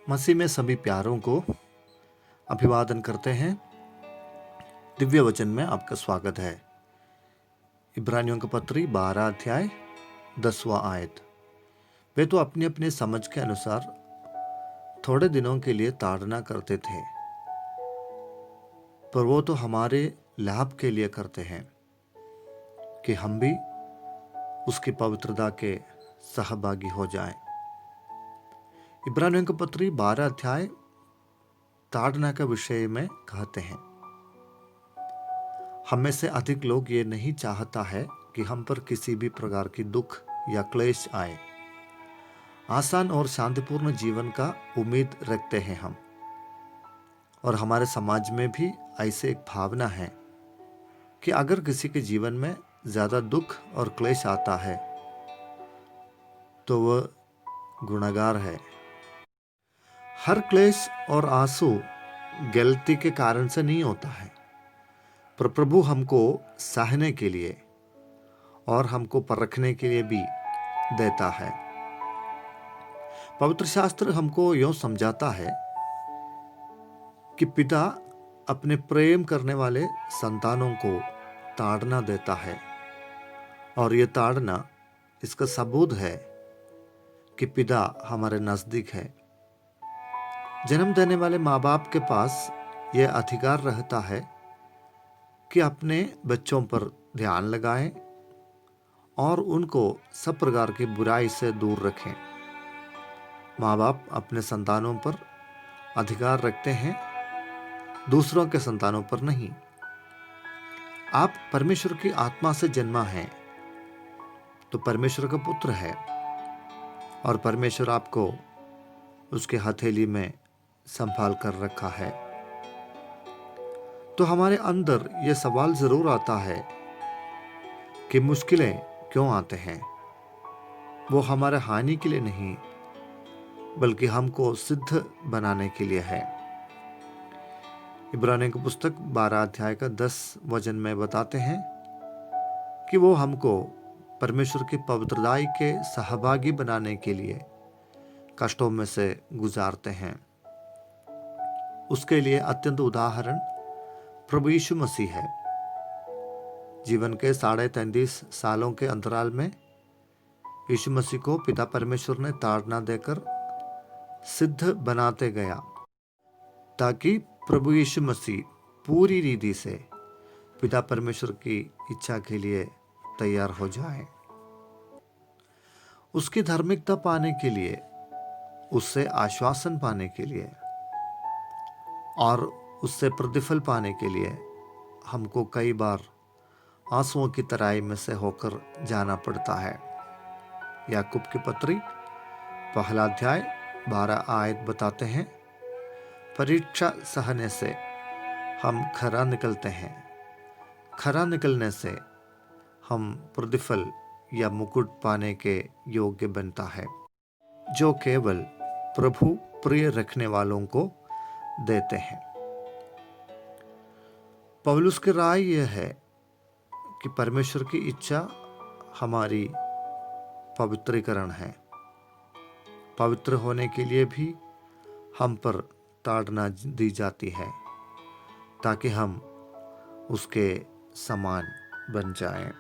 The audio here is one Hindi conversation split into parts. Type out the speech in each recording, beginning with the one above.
मसीह में सभी प्यारों को अभिवादन करते हैं। दिव्य वचन में आपका स्वागत है। इब्रानियों का पत्री 12 अध्याय 10वां आयत। वे तो अपनी अपनी समझ के अनुसार थोड़े दिनों के लिए ताड़ना करते थे, पर वो तो हमारे लाभ के लिए करते हैं कि हम भी उसकी पवित्रता के सहभागी हो जाएं। इब्रानियों का पत्री 12 अध्याय ताड़ना के विषय में कहते हैं, हम में से अधिक लोग ये नहीं चाहता है कि हम पर किसी भी प्रकार की दुख या क्लेश आए। आसान और शांतिपूर्ण जीवन का उम्मीद रखते हैं हम, और हमारे समाज में भी ऐसे एक भावना है कि अगर किसी के जीवन में ज़्यादा दुख और क्लेश आता है तो वह गुनहगार है। हर क्लेश और आंसू गलती के कारण से नहीं होता है, पर प्रभु हमको सहने के लिए और हमको परखने के लिए भी देता है। पवित्र शास्त्र हमको यूं समझाता है कि पिता अपने प्रेम करने वाले संतानों को ताड़ना देता है, और ये ताड़ना इसका सबूत है कि पिता हमारे नज़दीक है। जन्म देने वाले माँ बाप के पास यह अधिकार रहता है कि अपने बच्चों पर ध्यान लगाएं और उनको सब प्रकार की बुराई से दूर रखें। माँ बाप अपने संतानों पर अधिकार रखते हैं, दूसरों के संतानों पर नहीं। आप परमेश्वर की आत्मा से जन्मा हैं तो परमेश्वर का पुत्र है, और परमेश्वर आपको उसके हथेली में संभाल कर रखा है। तो हमारे अंदर यह सवाल जरूर आता है कि मुश्किलें क्यों आते हैं। वो हमारे हानि के लिए नहीं, बल्कि हमको सिद्ध बनाने के लिए है। इब्रानियों की पुस्तक 12 अध्याय का 10 वचन में बताते हैं कि वो हमको परमेश्वर की पवित्रताई के सहभागी बनाने के लिए कष्टों में से गुजारते हैं। उसके लिए अत्यंत उदाहरण प्रभु यीशु मसीह है। जीवन के 33.5 सालों के अंतराल में यीशु मसीह को पिता परमेश्वर ने ताड़ना देकर सिद्ध बनाते गया, ताकि प्रभु यीशु मसीह पूरी रीति से पिता परमेश्वर की इच्छा के लिए तैयार हो जाए। उसकी धार्मिकता पाने के लिए, उससे आश्वासन पाने के लिए और उससे प्रतिफल पाने के लिए हमको कई बार आंसुओं की तराई में से होकर जाना पड़ता है। याकूब की पत्री 1 अध्याय 12 आयत बताते हैं, परीक्षा सहने से हम खरा निकलते हैं, खरा निकलने से हम प्रतिफल या मुकुट पाने के योग्य बनता है, जो केवल प्रभु प्रिय रखने वालों को देते हैं। पौलुस की राय यह है कि परमेश्वर की इच्छा हमारी पवित्रीकरण है। पवित्र होने के लिए भी हम पर ताड़ना दी जाती है, ताकि हम उसके समान बन जाएं।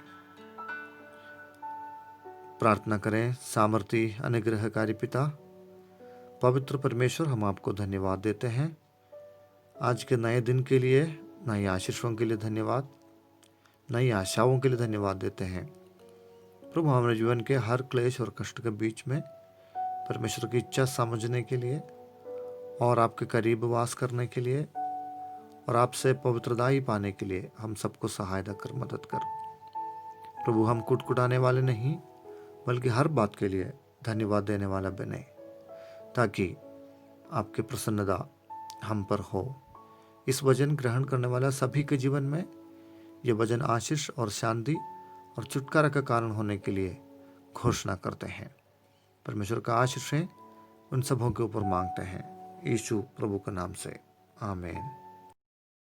प्रार्थना करें। सामर्थी अनुग्रहकारी पिता, पवित्र परमेश्वर, हम आपको धन्यवाद देते हैं आज के नए दिन के लिए, नई आशीषों के लिए धन्यवाद, नई आशाओं के लिए धन्यवाद देते हैं। प्रभु, हमारे जीवन के हर क्लेश और कष्ट के बीच में परमेश्वर की इच्छा समझने के लिए और आपके करीब वास करने के लिए और आपसे पवित्रता पाने के लिए हम सबको सहायता कर, मदद कर। प्रभु, हम कुटकुटाने वाले नहीं, बल्कि हर बात के लिए धन्यवाद देने वाला बने, ताकि आपकी प्रसन्नता हम पर हो। इस वचन ग्रहण करने वाला सभी के जीवन में यह वचन आशीष और शांति और छुटकारा का कारण होने के लिए घोषणा करते हैं। परमेश्वर का आशीष है उन सबों के ऊपर मांगते हैं, यीशु प्रभु के नाम से, आमीन।